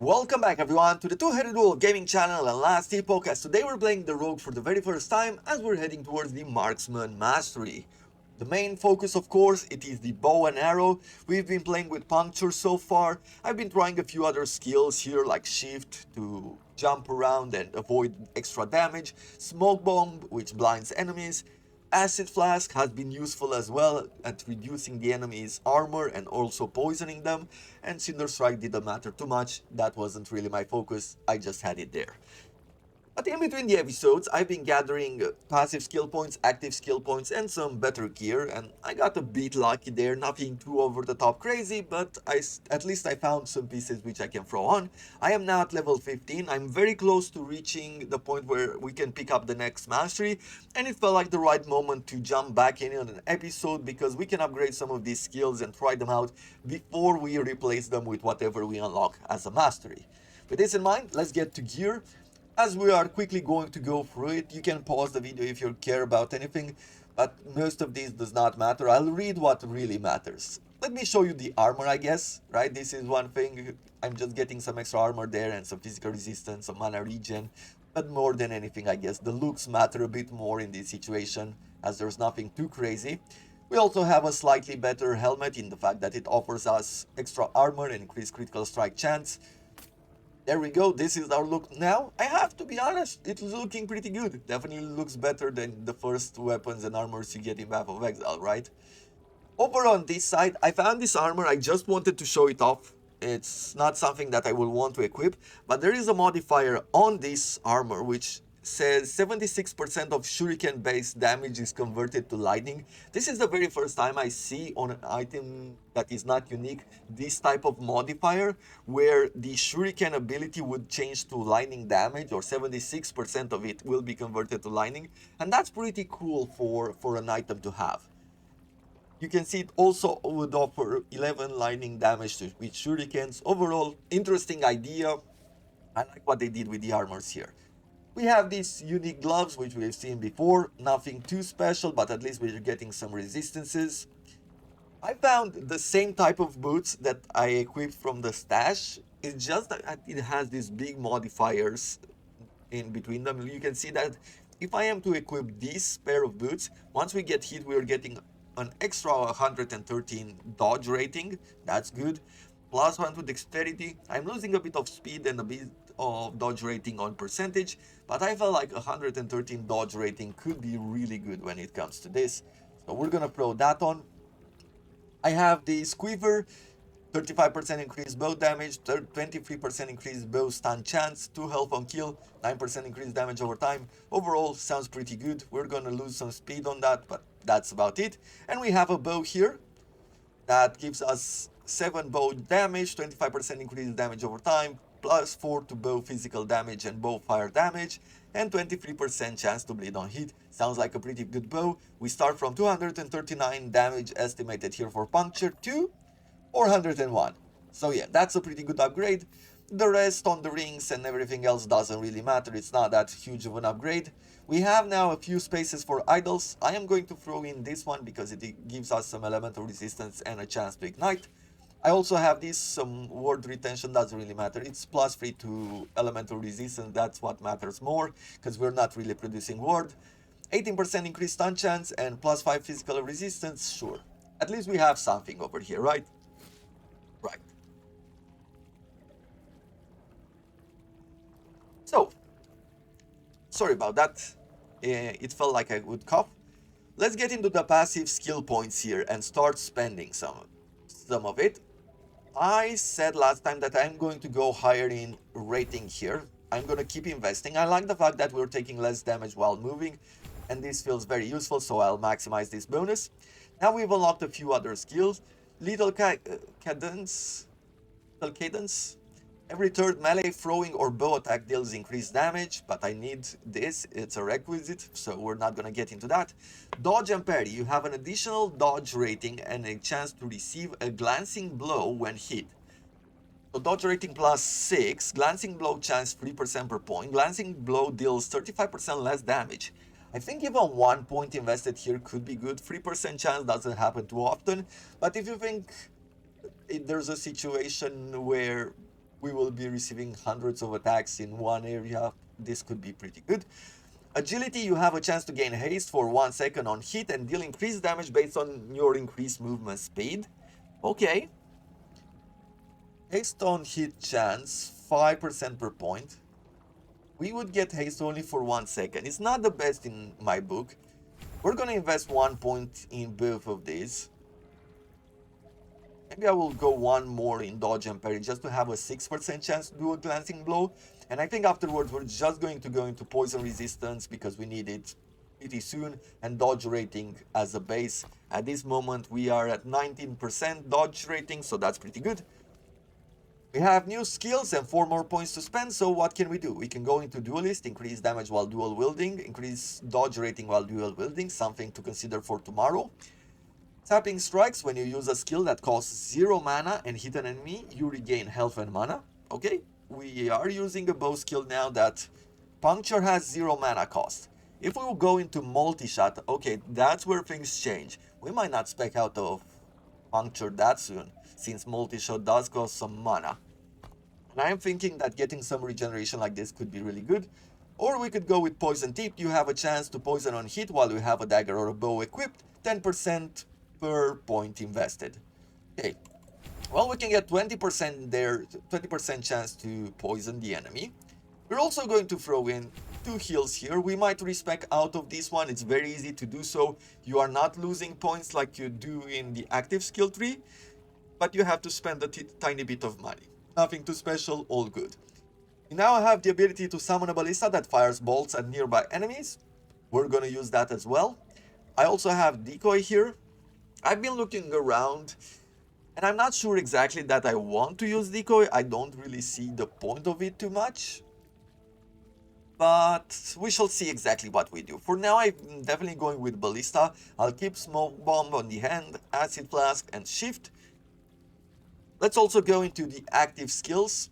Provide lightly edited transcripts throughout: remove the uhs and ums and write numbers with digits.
Welcome back everyone to the Two-Headed Wolf Gaming channel and last Epoch, as today we're playing the Rogue for the very first time as we're heading towards the Marksman mastery. The main focus, of course, it is the bow and arrow. We've been playing with puncture so far. I've been trying a few other skills here like shift to jump around and avoid extra damage, smoke bomb which blinds enemies. Acid Flask has been useful as well at reducing the enemy's armor and also poisoning them, and Cinder Strike didn't matter too much, that wasn't really my focus, I just had it there. But in between the episodes, I've been gathering passive skill points, active skill points, and some better gear, and I got a bit lucky there, nothing too over the top crazy, but at least I found some pieces which I can throw on. I am now at level 15, I'm very close to reaching the point where we can pick up the next mastery, and it felt like the right moment to jump back in on an episode because we can upgrade some of these skills and try them out before we replace them with whatever we unlock as a mastery. With this in mind, let's get to gear. As we are quickly going to go through it, you can pause the video if you care about anything, but most of this does not matter. I'll read what really matters. Let me show you the armor, I guess, right? This is one thing. I'm just getting some extra armor there and some physical resistance, some mana regen, but more than anything, I guess, the looks matter a bit more in this situation, as there's nothing too crazy. We also have a slightly better helmet in the fact that it offers us extra armor and increased critical strike chance. There we go, this is our look now. I have to be honest, it's looking pretty good. Definitely looks better than the first weapons and armors you get in Path of Exile, right? Over on this side, I found this armor, I just wanted to show it off. It's not something that I will want to equip, but there is a modifier on this armor which says 76% of shuriken based damage is converted to lightning. This is the very first time I see on an item that is not unique this type of modifier where the shuriken ability would change to lightning damage, or 76% of it will be converted to lightning, and that's pretty cool for an item to have. You can see it also would offer 11 lightning damage with shurikens. Overall, interesting idea. I like what they did with the armors here. We have these unique gloves, which we've seen before. Nothing too special, but at least we're getting some resistances. I found the same type of boots that I equipped from the stash. It's just that it has these big modifiers in between them. You can see that if I am to equip this pair of boots, once we get hit, we're getting an extra 113 dodge rating. That's good. Plus 1 to dexterity. I'm losing a bit of speed and a bit of dodge rating on percentage, but I felt like 113 dodge rating could be really good when it comes to this. So we're gonna throw that on. I have the Squiver, 35% increased bow damage, 23% increased bow stun chance, 2 health on kill, 9% increased damage over time. Overall, sounds pretty good. We're gonna lose some speed on that, but that's about it. And we have a bow here that gives us 7 bow damage, 25% increased damage over time, plus 4 to bow physical damage and bow fire damage, and 23% chance to bleed on hit. Sounds like a pretty good bow. We start from 239 damage estimated here for puncture to 401. So yeah, that's a pretty good upgrade. The rest on the rings and everything else doesn't really matter. It's not that huge of an upgrade. We have now a few spaces for idols. I am going to throw in this one because it gives us some elemental resistance and a chance to ignite. I also have this, some ward retention, doesn't really matter. It's plus 3 to elemental resistance, that's what matters more, because we're not really producing ward. 18% increased stun chance and plus 5 physical resistance, sure. At least we have something over here, right? Right. So, sorry about that. It felt like I would cough. Let's get into the passive skill points here and start spending some of it. I said last time that I'm going to go higher in rating here. I'm going to keep investing. I like the fact that we're taking less damage while moving, and this feels very useful, so I'll maximize this bonus. Now we've unlocked a few other skills. Little cadence. Every third melee, throwing, or bow attack deals increased damage, but I need this, it's a requisite, so we're not gonna get into that. Dodge and parry, you have an additional dodge rating and a chance to receive a glancing blow when hit. So dodge rating plus 6, glancing blow chance 3% per point, glancing blow deals 35% less damage. I think even 1 point invested here could be good. 3% chance doesn't happen too often, but if you think there's a situation where we will be receiving hundreds of attacks in one area. This could be pretty good. Agility, you have a chance to gain haste for 1 second on hit and deal increased damage based on your increased movement speed. Okay. Haste on hit chance, 5% per point. We would get haste only for 1 second. It's not the best in my book. We're gonna invest 1 point in both of these. Maybe I will go one more in dodge and parry just to have a 6% chance to do a glancing blow. And I think afterwards we're just going to go into poison resistance because we need it pretty soon, and dodge rating as a base. At this moment we are at 19% dodge rating, so that's pretty good. We have new skills and 4 more points to spend, so what can we do? We can go into duelist, increase damage while dual wielding, increase dodge rating while dual wielding, something to consider for tomorrow. Tapping strikes, when you use a skill that costs 0 mana and hit an enemy, you regain health and mana. Okay, we are using a bow skill now that puncture has 0 mana cost. If we will go into multi-shot, okay, that's where things change. We might not spec out of puncture that soon, since multi-shot does cost some mana. And I am thinking that getting some regeneration like this could be really good. Or we could go with poison tip. You have a chance to poison on hit while you have a dagger or a bow equipped, 10% per point invested. Okay, well, we can get 20% there, 20% chance to poison the enemy. We're also going to throw in 2 heals here. We might respec out of this one. It's very easy to do so. You are not losing points like you do in the active skill tree, but you have to spend a tiny bit of money. Nothing too special, all good. We now have the ability to summon a ballista that fires bolts at nearby enemies. We're gonna use that as well. I also have decoy here. I've been looking around and I'm not sure exactly that I want to use decoy. I don't really see the point of it too much, but we shall see exactly what we do. For now, I'm definitely going with ballista. I'll keep smoke bomb on the hand, acid flask, and shift. Let's also go into the active skills.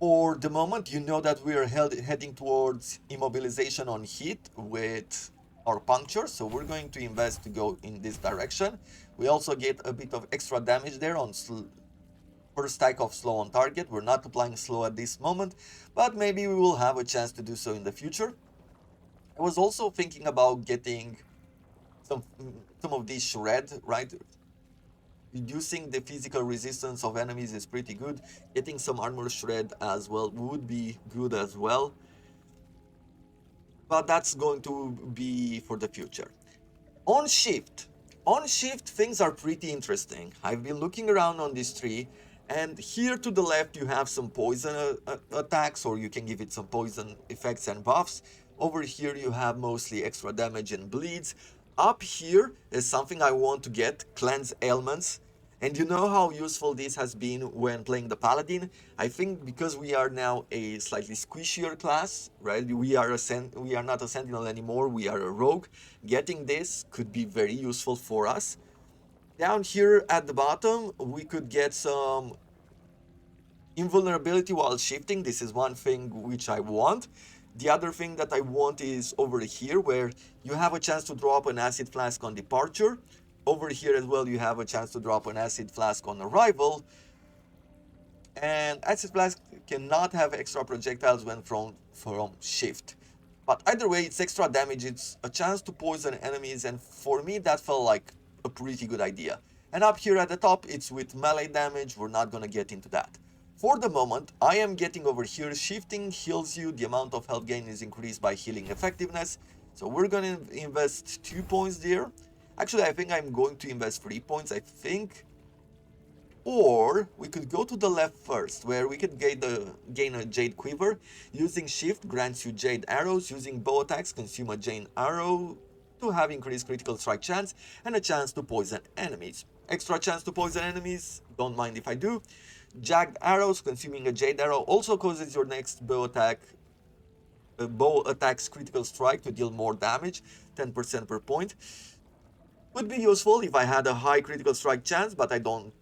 For the moment, you know that we are heading towards immobilization on hit with our puncture, so we're going to invest to go in this direction. We also get a bit of extra damage there on first stack of slow on target. We're not applying slow at this moment, but maybe we will have a chance to do so in the future. I was also thinking about getting some of these shred, right? Reducing the physical resistance of enemies is pretty good. Getting some armor shred as well would be good as well, but that's going to be for the future. On shift, things are pretty interesting. I've been looking around on this tree, and here to the left you have some poison attacks, or you can give it some poison effects and buffs. Over here you have mostly extra damage and bleeds. Up here is something I want to get, cleanse ailments. And you know how useful this has been when playing the Paladin? I think because we are now a slightly squishier class, right? We are not a Sentinel anymore, we are a Rogue. Getting this could be very useful for us. Down here at the bottom, we could get some invulnerability while shifting. This is one thing which I want. The other thing that I want is over here, where you have a chance to drop an acid flask on departure. Over here as well, you have a chance to drop an acid flask on arrival. And acid flask cannot have extra projectiles when from shift. But either way, it's extra damage, it's a chance to poison enemies, and for me that felt like a pretty good idea. And up here at the top, it's with melee damage. We're not gonna get into that. For the moment, I am getting over here, shifting heals you, the amount of health gain is increased by healing effectiveness. So we're gonna invest 2 points there. Actually, I think I'm going to invest 3 points, I think. Or we could go to the left first, where we could gain a Jade Quiver. Using Shift grants you Jade Arrows. Using bow attacks, consume a Jade Arrow to have increased critical strike chance and a chance to poison enemies. Extra chance to poison enemies, don't mind if I do. Jagged Arrows, consuming a Jade Arrow also causes your next bow attack's critical strike to deal more damage, 10% per point. Would be useful if I had a high critical strike chance, but I don't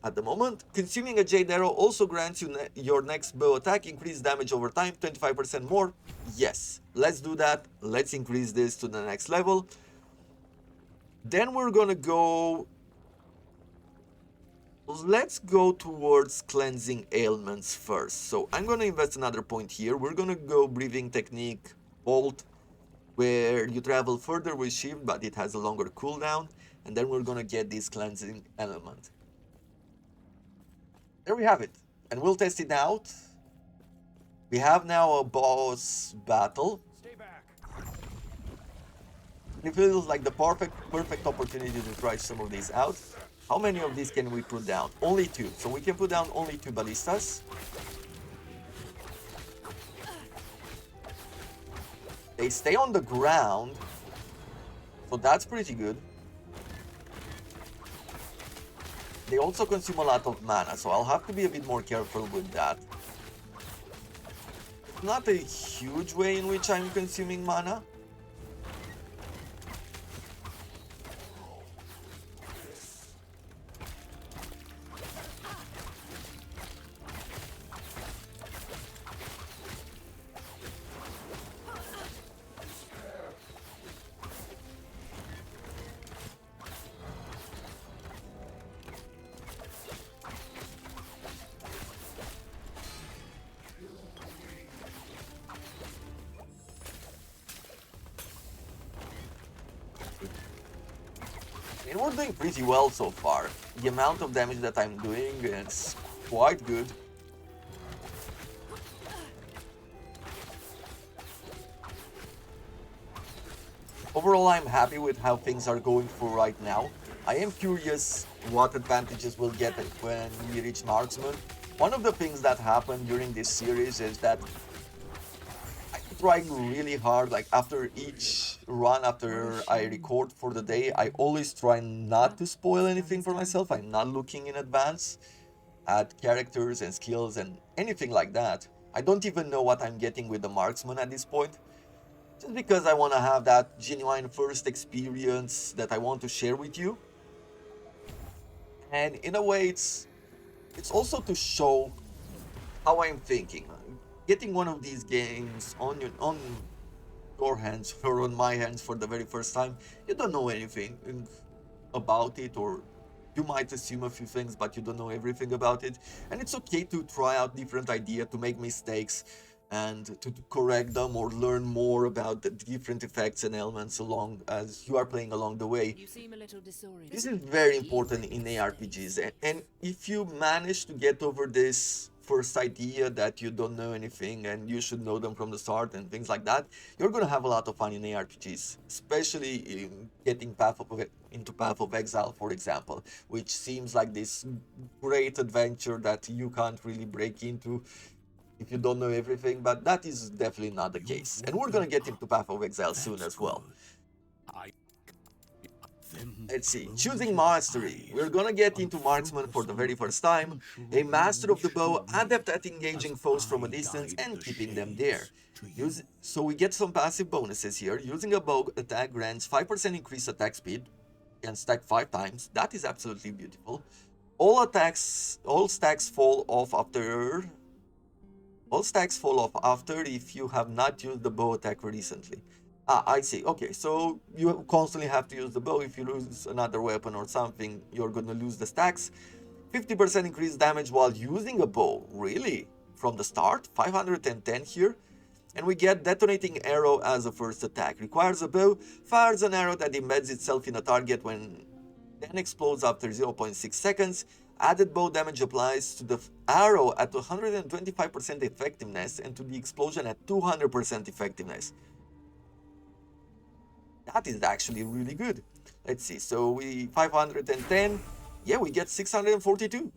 at the moment. Consuming a Jade Arrow also grants you your next bow attack increased damage over time, 25% more. Yes, let's do that. Let's increase this to the next level. Then we're gonna go Let's go towards cleansing ailments first. So I'm gonna invest another point here. We're gonna go breathing technique, bolt, where you travel further with shift, but it has a longer cooldown. And then we're gonna get this cleansing element. There we have it. And we'll test it out. We have now a boss battle. Stay back. It feels like the perfect opportunity to try some of these out. How many of these can we put down? Only 2. So we can put down only 2 ballistas. They stay on the ground, so that's pretty good. They also consume a lot of mana, so I'll have to be a bit more careful with that. Not a huge way in which I'm consuming mana. And we're doing pretty well so far. The amount of damage that I'm doing is quite good. Overall, I'm happy with how things are going for right now. I am curious what advantages we'll get when we reach Marksman. One of the things that happened during this series is that I'm trying really hard, like after each run, after I record for the day, I always try not to spoil anything for myself. I'm not looking in advance at characters and skills and anything like that. I don't even know what I'm getting with the Marksman at this point. Just because I want to have that genuine first experience that I want to share with you. And in a way, it's also to show how I'm thinking. Getting one of these games on your hands or on my hands for the very first time, you don't know anything about it, or you might assume a few things, but you don't know everything about it. And it's okay to try out different ideas, to make mistakes, and to correct them or learn more about the different effects and elements along as you are playing along the way. You seem a little disoriented. This is very important in ARPGs, and if you manage to get over this first idea that you don't know anything and you should know them from the start and things like that, you're gonna have a lot of fun in ARPGs, especially in getting into Path of Exile, for example, which seems like this great adventure that you can't really break into if you don't know everything, but that is definitely not the case. And we're gonna get into Path of Exile soon as well. Let's see, choosing mastery. We're gonna get into Marksman for the very first time. A master of the bow, adept at engaging foes from a distance and keeping them there. So we get some passive bonuses here. Using a bow attack grants 5% increased attack speed. Can stack 5 times. That is absolutely beautiful. All stacks fall off after if you have not used the bow attack recently. Ah, I see. Okay, so you constantly have to use the bow. If you lose another weapon or something, you're gonna lose the stacks. 50% increased damage while using a bow. Really? From the start? 510 here. And we get detonating arrow as a first attack. Requires a bow, fires an arrow that embeds itself in a target when then explodes after 0.6 seconds. Added bow damage applies to the arrow at 125% effectiveness and to the explosion at 200% effectiveness. That is actually really good. Let's see, so we 510, yeah, we get 642.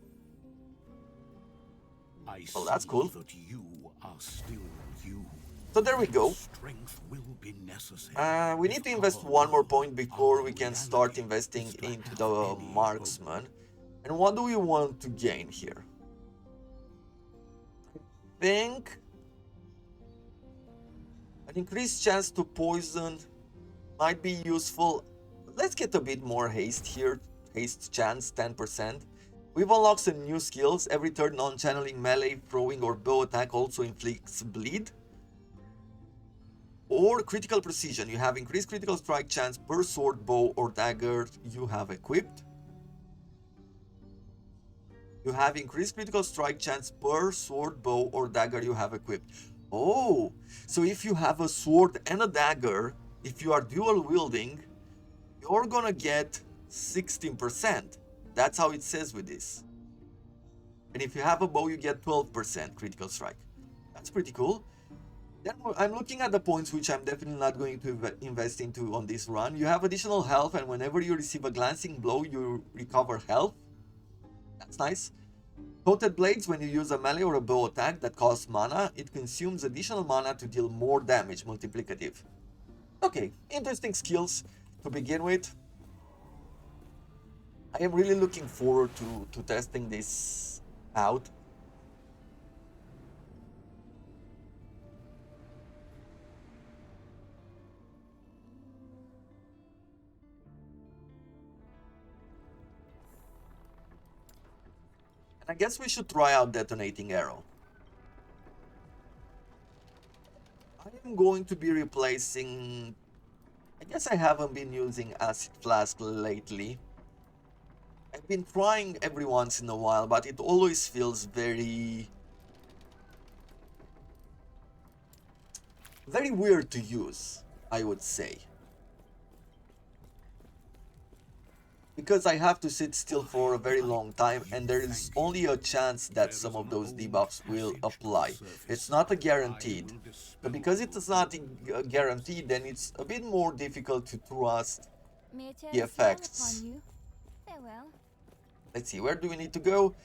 Well, that's cool. That you are still you. So there we go. Strength will be necessary. We need to invest one more point before we can start investing into the Marksman. And what do we want to gain here? I think an increased chance to poison might be useful. Let's get a bit more haste here. Haste chance, 10%. We've unlocked some new skills. Every turn non-channeling, melee, throwing or bow attack also inflicts bleed. Or critical precision. You have increased critical strike chance per sword, bow or dagger you have equipped. You have increased critical strike chance per sword, bow, or dagger you have equipped. Oh, so if you have a sword and a dagger, if you are dual wielding, you're gonna get 16%. That's how it says with this. And if you have a bow, you get 12% critical strike. That's pretty cool. Then I'm looking at the points which I'm definitely not going to invest into on this run. You have additional health, and whenever you receive a glancing blow, you recover health. That's nice. Coated blades, when you use a melee or a bow attack that costs mana, it consumes additional mana to deal more damage, multiplicative. Okay, interesting skills to begin with. I am really looking forward to testing this out. And I guess we should try out detonating arrow. I am going to be replacing... I guess I haven't been using acid flask lately. I've been trying every once in a while, but it always feels very weird to use, I would say. Because I have to sit still for a very long time, and there is only a chance that some of those debuffs will apply. It's not a guaranteed. But because it is not a guaranteed, then it's a bit more difficult to trust the effects. Farewell. Let's see, where do we need to go?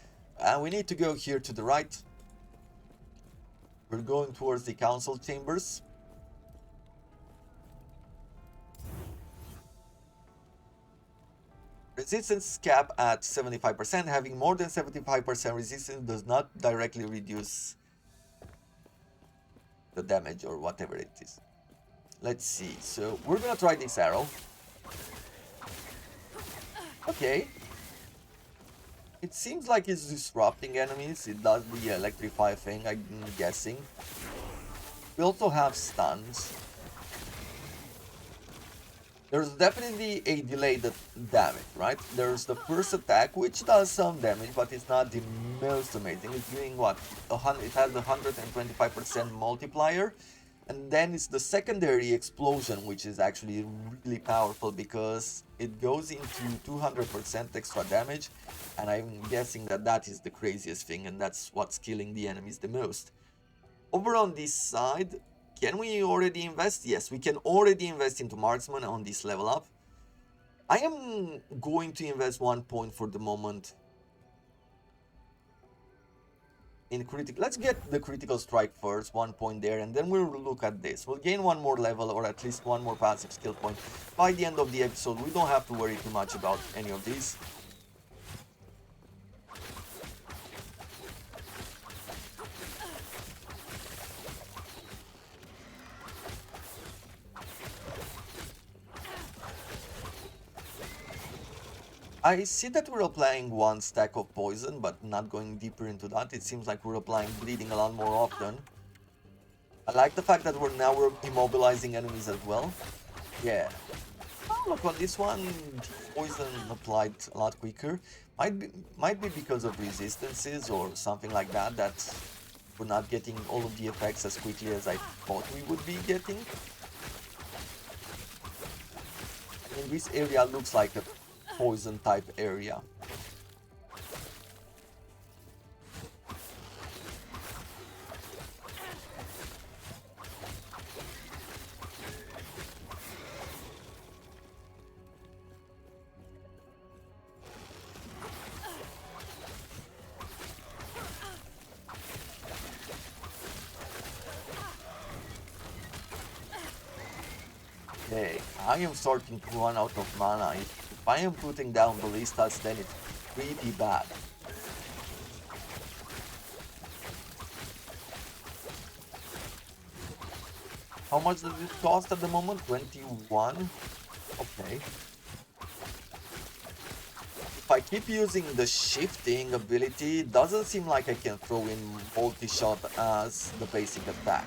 We need to go here to the right. We're going towards the council chambers. Resistance cap at 75%. Having more than 75% resistance does not directly reduce the damage or whatever it is. Let's see. So we're gonna try this arrow. Okay. It seems like it's disrupting enemies. It does the electrify thing, I'm guessing. We also have stuns. There's definitely a delayed damage, right? There's the first attack, which does some damage, but it's not the most amazing. It's doing what? It has a 125% multiplier. And then it's the secondary explosion, which is actually really powerful because it goes into 200% extra damage. And I'm guessing that that is the craziest thing, and that's what's killing the enemies the most. Over on this side, can we already invest? Yes, we can already invest into Marksman on this level up. I am going to invest 1 point for the moment in critical. Let's get the critical strike first, 1 point there, and then we'll look at this. We'll gain 1 more level, or at least 1 more passive skill point by the end of the episode. We don't have to worry too much about any of these. I see that we're applying 1 stack of poison, but not going deeper into that. It seems like we're applying bleeding a lot more often. I like the fact that we're immobilizing enemies as well. Yeah. Oh, look, on this one, poison applied a lot quicker. Might be because of resistances or something like that, that we're not getting all of the effects as quickly as I thought we would be getting. And this area looks like a poison type area. Okay, I am starting to run out of mana. If I am putting down ballistas, then it's pretty bad. How much does it cost at the moment? 21? Okay. If I keep using the shifting ability, it doesn't seem like I can throw in multi-shot as the basic attack.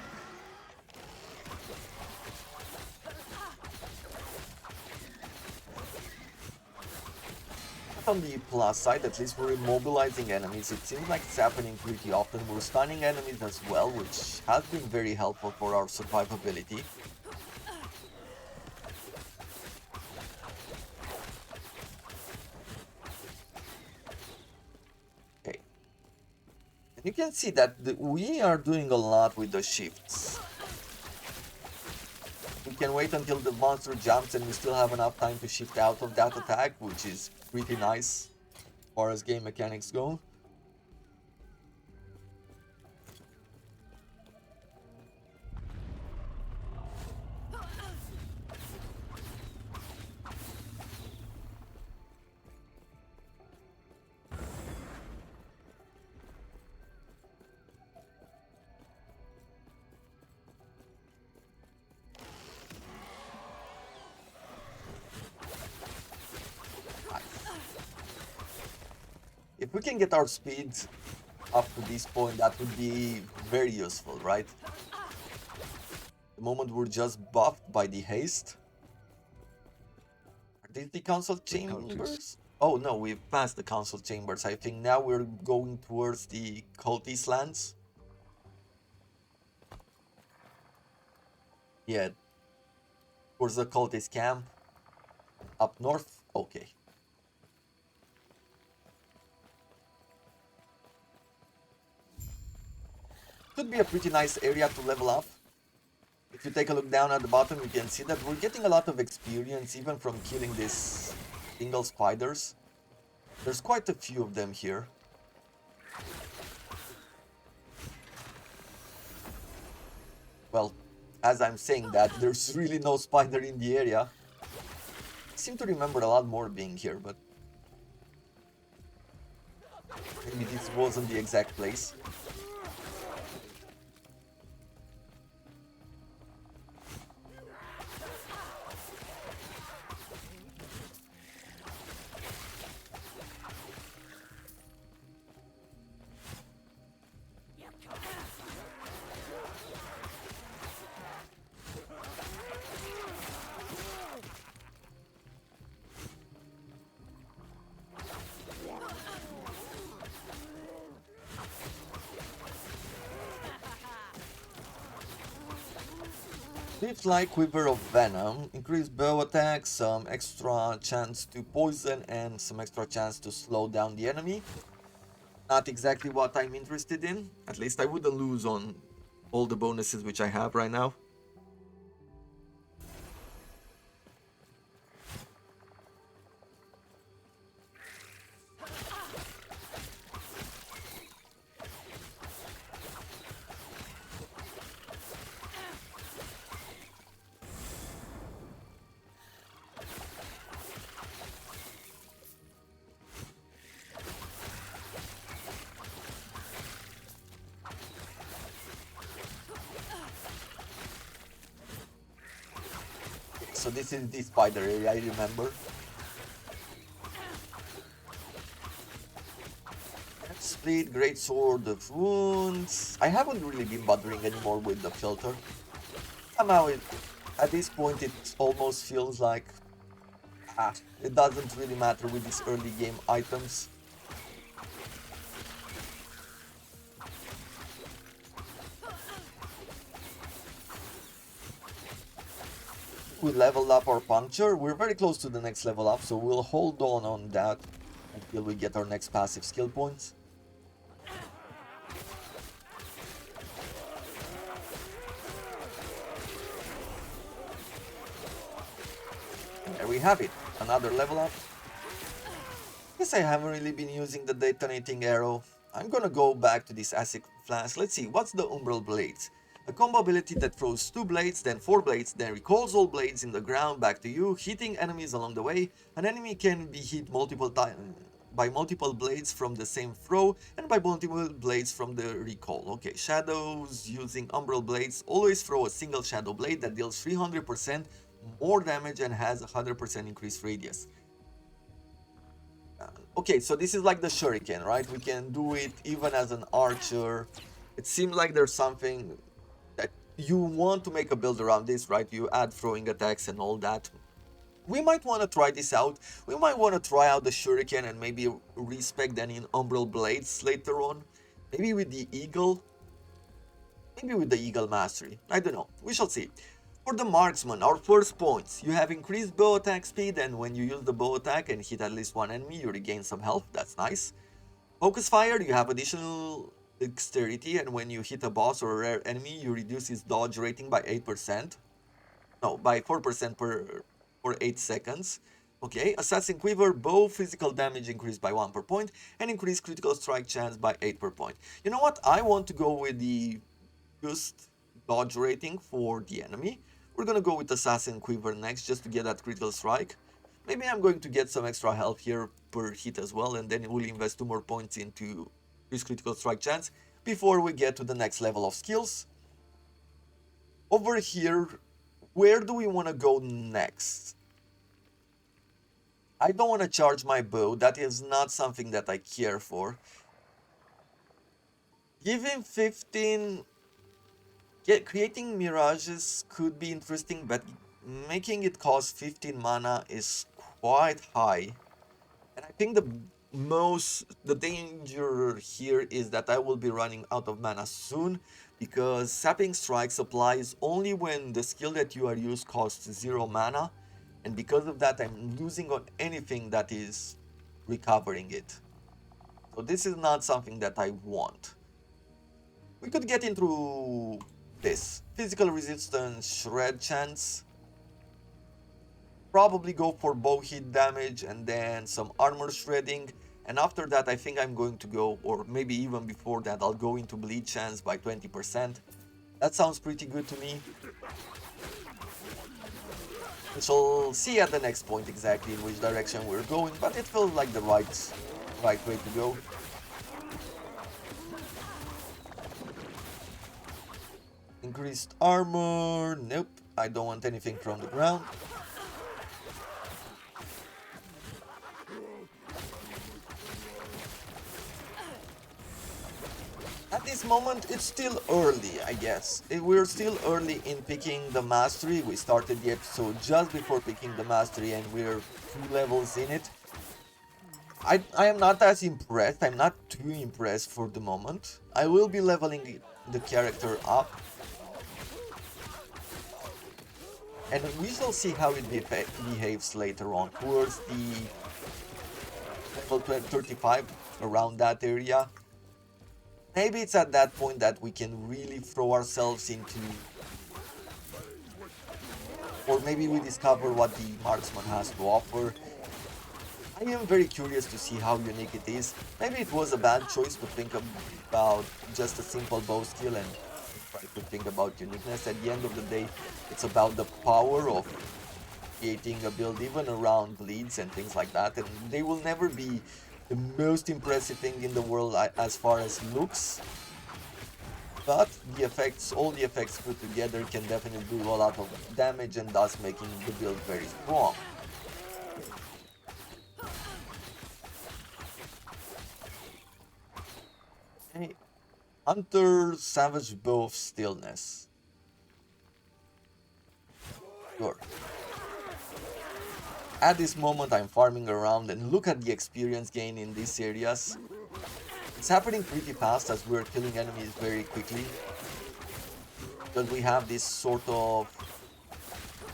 On the plus side, at least we're immobilizing enemies. It seems like it's happening pretty often. We're stunning enemies as well, which has been very helpful for our survivability. Okay. And you can see that we are doing a lot with the shifts. We can wait until the monster jumps and we still have enough time to shift out of that attack, which is pretty nice as far as game mechanics go. If we can get our speed up to this point, that would be very useful, right? The moment we're just buffed by the haste. Are these the council chambers? Oh no, we've passed the council chambers. I think now we're going towards the cultist lands. Yeah, towards the cultist camp. Up north? Okay. Could be a pretty nice area to level up. If you take a look down at the bottom, you can see that we're getting a lot of experience even from killing these single spiders. There's quite a few of them here. Well, as I'm saying that, there's really no spider in the area. I seem to remember a lot more being here, but maybe this wasn't the exact place. It's like Quiver of Venom, increased bow attack, some extra chance to poison, and some extra chance to slow down the enemy. Not exactly what I'm interested in. At least I wouldn't lose on all the bonuses which I have right now. So this is the spider area, I remember. Split, Great Sword of Wounds. I haven't really been bothering anymore with the filter. Somehow, at this point, it almost feels like it doesn't really matter with these early game items. We leveled up our puncture. We're very close to the next level up, so we'll hold on that until we get our next passive skill points. And there we have it, another level up. Guess I haven't really been using the detonating arrow. I'm gonna go back to this acid flask. Let's see, what's the Umbral Blades? A combo ability that throws 2 blades, then 4 blades, then recalls all blades in the ground back to you, hitting enemies along the way. An enemy can be hit multiple times by multiple blades from the same throw and by multiple blades from the recall. Okay, shadows using Umbral Blades always throw a single shadow blade that deals 300% more damage and has a 100% increased radius. Okay, so this is like the shuriken, right? We can do it even as an archer. It seems like there's something that you want to make a build around this, right? You add throwing attacks and all that. We might want to try this out. We might want to try out the shuriken and maybe respec then in umbral blades later on. Maybe with the eagle. Maybe with the eagle mastery. I don't know. We shall see. For the marksman, our first points. You have increased bow attack speed, and when you use the bow attack and hit at least one enemy, you regain some health. That's nice. Focus fire, you have additional dexterity, and when you hit a boss or a rare enemy, you reduce its dodge rating by 8%. No, by 4% for 8 seconds. Okay, Assassin Quiver, bow physical damage increased by 1 per point, and increase critical strike chance by 8 per point. You know what? I want to go with the boost dodge rating for the enemy. We're gonna go with Assassin Quiver next just to get that critical strike. Maybe I'm going to get some extra health here per hit as well, and then we'll invest 2 more points into this critical strike chance before we get to the next level of skills. Over here, where do we want to go next? I don't want to charge my bow. That is not something that I care for. Giving 15... creating mirages could be interesting, but making it cost 15 mana is quite high. And I think the danger here is that I will be running out of mana soon, because Sapping Strikes applies only when the skill that you are used costs 0 mana, and because of that I'm losing on anything that is recovering it. So this is not something that I want. We could get into this. Physical resistance, shred chance. Probably go for bow hit damage and then some armor shredding. And after that I think I'm going to go, or maybe even before that, I'll go into bleed chance by 20%. That sounds pretty good to me. We shall see at the next point exactly in which direction we're going, but it feels like the right way to go. Increased armor, nope, I don't want anything from the ground. At this moment, it's still early, I guess. We're still early in picking the mastery. We started the episode just before picking the mastery and we're 2 levels in it. I am not as impressed. I'm not too impressed for the moment. I will be leveling the character up. And we shall see how it behaves later on, towards the level 35, around that area. Maybe it's at that point that we can really throw ourselves into... Or maybe we discover what the Marksman has to offer. I am very curious to see how unique it is. Maybe it was a bad choice to think about just a simple bow skill and try to think about uniqueness. At the end of the day, it's about the power of creating a build even around bleeds and things like that. And they will never be the most impressive thing in the world as far as looks, but the effects, all the effects put together can definitely do a lot of damage and thus making the build very strong. Okay. Hunter Savage Bow of Stillness. Sure. At this moment I'm farming around and look at the experience gain in these areas. It's happening pretty fast as we're killing enemies very quickly, because we have this sort of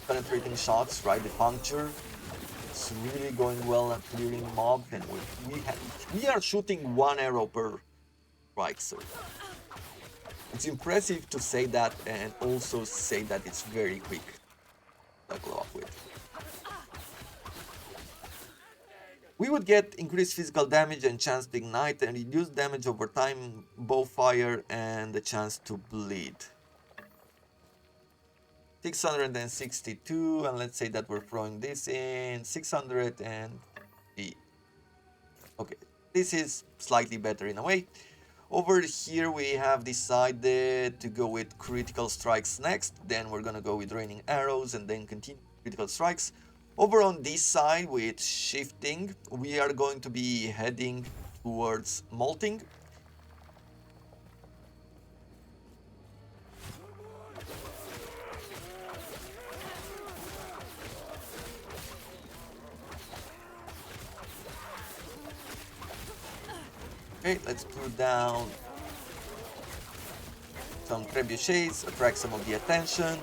penetrating shots, right? The puncture. It's really going well at clearing mobs, and we are shooting 1 arrow per strike, so it's impressive to say that and also say that it's very quick to level up with. We would get increased physical damage and chance to ignite and reduce damage over time, bow fire, and the chance to bleed. 662, and let's say that we're throwing this in 603. Okay, this is slightly better in a way. Over here we have decided to go with critical strikes next, then we're gonna go with raining arrows and then continue critical strikes. Over on this side with shifting, we are going to be heading towards molting. Okay, let's put down some trebuchets, attract some of the attention.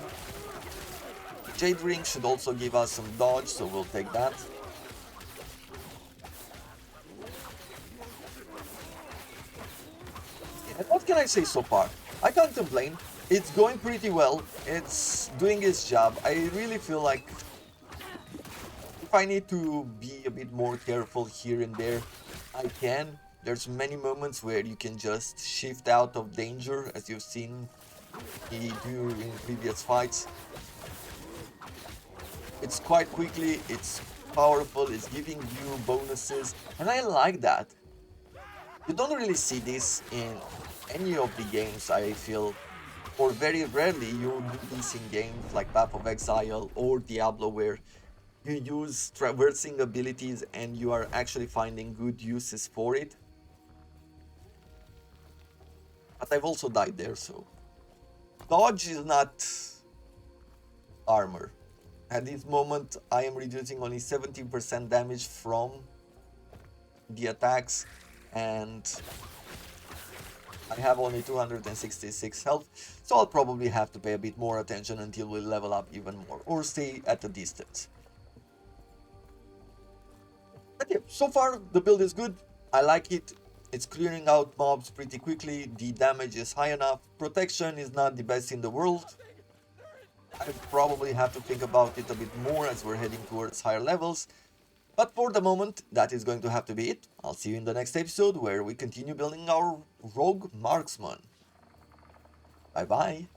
Jade ring should also give us some dodge, so we'll take that. And what can I say so far? I can't complain. It's going pretty well. It's doing its job. I really feel like if I need to be a bit more careful here and there, I can. There's many moments where you can just shift out of danger, as you've seen me do in previous fights. It's quite quickly, it's powerful, it's giving you bonuses, and I like that. You don't really see this in any of the games, I feel, or very rarely you do this in games like Path of Exile or Diablo, where you use traversing abilities and you are actually finding good uses for it. But I've also died there, so dodge is not armor. At this moment, I am reducing only 17% damage from the attacks, and I have only 266 health, so I'll probably have to pay a bit more attention until we level up even more, or stay at a distance. But yeah, so far the build is good, I like it, it's clearing out mobs pretty quickly, the damage is high enough, protection is not the best in the world. I probably have to think about it a bit more as we're heading towards higher levels. But for the moment, that is going to have to be it. I'll see you in the next episode where we continue building our rogue marksman. Bye bye.